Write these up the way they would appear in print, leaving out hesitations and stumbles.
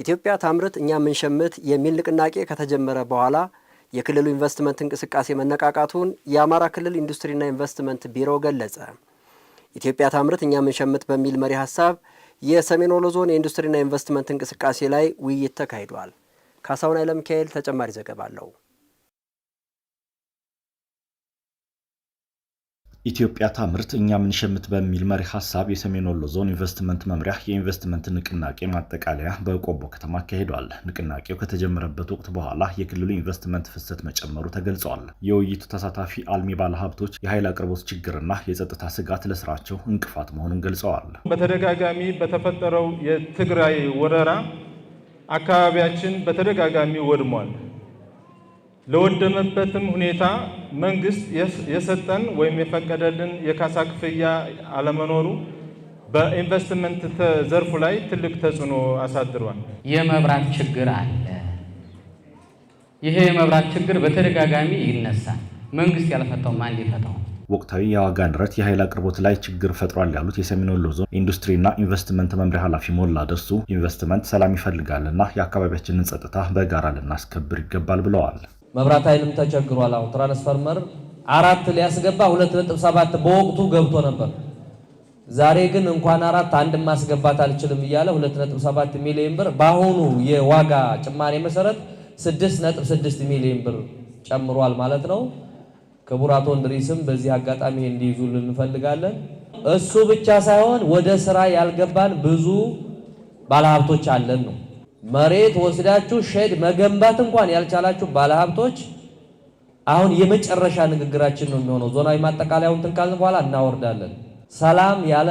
ኢትዮጵያ ታምርት እኛ ምንሸምት የሚል ንቅናቄ ከተጀመረ በኋላ የክልሉ ኢንቨስትመንት እንቅስቃሴ መነቃቃቱን የአማራ ክልል ኢንዱስትሪና ኢንቨስትመንት ቢሮ ገለጸ። ኢትዮጵያ ታምርት እኛ ምንሸምት በሚል መሪ ሐሳብ የሰሜን ወሎ ዞን የኢንዱስትሪና ኢንቨስትመንት እንቅስቃሴ ላይ ውይይት ተካሂዷል። ካሳሁን ኃይለሚካኤል ተጨማሪ ዘገባ አለው። ኢትዮጵያ ታምርት እኛ ምንሸምት በሚል መሪ ሐሳብ የሰሜን ወሎ ዞን ኢንቨስትመንት መምሪያ የኢንቨስትመንት ንቅናቄ ማጠቃለያ በቆቦ ከተማ አካሂዷል። ንቅናቄው ከተጀመረበት ወቅት በኋላ የክልሉ ኢንቨስትመንት ፍሰት መጨመሩ ተገልጿል። የውይይቱ ተሳታፊ አልሚ ባለሀብቶች የኃይል አቅርቦት ችግርና የጸጥታ ስጋት ለስራቸው እንቅፋት መሆኑን ገልጸዋል። በተደጋጋሚ በተፈጠረው የትግራይ ወረራ አካባቢያችን በተደጋጋሚ ወድሟል። ለወደመበትም ሁኔታ መንግስት የሰጠን ወይም የፈቀደልን የካሳ ክፍያ አለመኖሩ በኢንቨስትመንት ዘርፉ ላይ ትልቅ ተጽዕኖ አሳድሯል። የመብራት ችግር አለ። ይሄ የመብራት ችግር በተደጋጋሚ ይነሳል። መንግስት ያልፈታው ማን ሊፈታው? ወቅታዊ የዋጋ ንረት የኃይል አቅርቦት ላይ ችግር ፈጥሯል ያሉት የሰሜን ወሎ ዞን ኢንዱስትሪና ኢንቨስትመንት መምሪያ ኃላፊ ሞላ ደርሱ ኢንቨስትመንት ሰላም ይፈልጋልና የአካባቢያችንን ጸጥታ በጋራ ልናስከብር ይገባል ብለዋል። መብራት ኃይልም ተቸግሯል። አሁን ትራንስፈርመር 4 ሊያስገባ 2.7 በወቅቱ ገብቶ ነበር። ዛሬ ግን እንኳን 4 አንድም ማስገባት አልችልም እያለ 2.7 ሚሊዮን ብር በአሁኑ የዋጋ ጭማሪ መሰረት 6.6 ሚሊዮን ብር ጨምሯል ማለት ነው። ክቡር አቶ እንድሪስም በዚህ አጋጣሚ እንዲይዙልን እንፈልጋለን። እሱ ብቻ ሳይሆን ወደ ስራ ያልገባን ብዙ ባለሀብቶች አለን ነው። መሬት ወስዳችሁ ሼድ መገንባት እንኳን ያልቻላችሁ ባለሀብቶች አሁን የመጨረሻ ንግግራችን ነው የሚሆነው። ዞናዊ ማጠቃለያውን ተንካልን በኋላ እናወርዳለን። ሰላም ያለ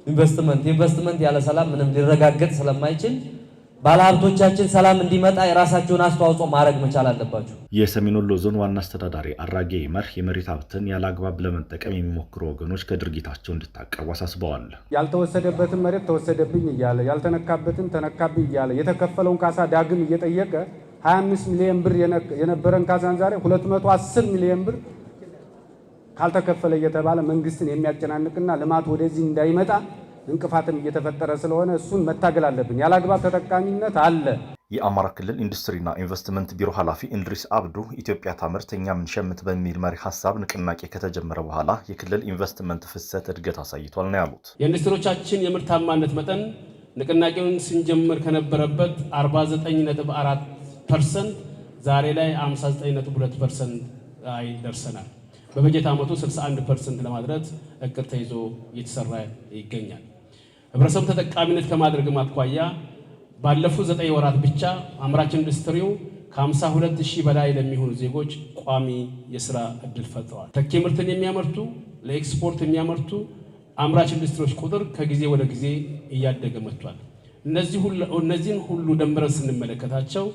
ኢንቨስትመንት ያለ ሰላም ምንም ሊረጋገጥ ስለማይችል ባለሀብቶቻችን ሰላም እንዲመጣ የራሳቸውን አስተዋጽኦ ማድረግ መቻል አለባቸው። የሰሜን ወሎ ዞን ዋና አስተዳዳሪ አራጌ ይመር የመሬት ሀብትን ያለ አግባብ ለመጠቀም የሚሞክሩ ወገኖች ከድርጊታቸው እንዲታቀቡ አሳስበዋል። ያልተወሰደበትን መሬት ተወሰደብኝ እያለ ያልተነካበትን ተነካብኝ እያለ የተከፈለውን ካሳ ዳግም እየጠየቀ 25 ሚሊዮን ብር የነበረን ካሳን ዛሬ 210 ሚሊዮን ብር ካልተከፈለ እየተባለ መንግስትን የሚያጨናንቅና ልማት ወደዚህ እንዳይመጣ እንቅፋትም እየተፈጠረ ስለሆነ እሱን መታገል አለብን። ያላግባብ ተጠቃሚነት አለ። የአማራ ክልል ኢንዱስትሪና ኢንቨስትመንት ቢሮ ኃላፊ እንድሪስ አብዱ ኢትዮጵያ ታምርት እኛ ምንሸምት በሚል መሪ ሐሳብ ንቅናቄ ከተጀመረ በኋላ የክልል ኢንቨስትመንት ፍሰት እድገት አሳይቷል ነው ያሉት። የኢንዱስትሪዎቻችን የምርታማነት መጠን ንቅናቄውን ስንጀምር ከነበረበት 49.4% ዛሬ ላይ 59.2% ላይ ደርሰናል። በበጀት ዓመቱ 61% ለማድረስ እቅድ ተይዞ እየተሰራ ይገኛል። ህብረተሰቡ ተጠቃሚነት ከማድረግ አኳያ ባለፉት 9 ወራት ብቻ አምራች ኢንዱስትሪው ከ52,000 በላይ ለሚሆኑ ዜጎች ቋሚ የሥራ ዕድል ፈጥረዋል። ተኪ ምርትን የሚያመርቱ ለኤክስፖርት የሚያመርቱ አምራች ኢንዱስትሪዎች ቁጥር ከጊዜ ወደ ጊዜ እያደገ መጥቷል። እነዚህን ሁሉ ደምረን ስንመለከታቸው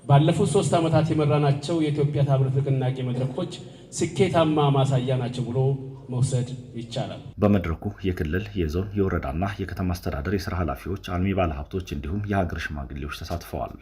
ባለፉት 3 ዓመታት የመራናቸው የኢትዮጵያ ታምርት ንቅናቄ መድረኮች ስኬታማ ማሳያ ናቸው ብሎ መውሰድ ይቻላል። በመድረኩ የክልል፣ የዞን፣ የወረዳና የከተማ አስተዳደር የሥራ ኃላፊዎች፣ አልሚ ባለሀብቶች እንዲሁም የሀገር ሽማግሌዎች ተሳትፈዋል።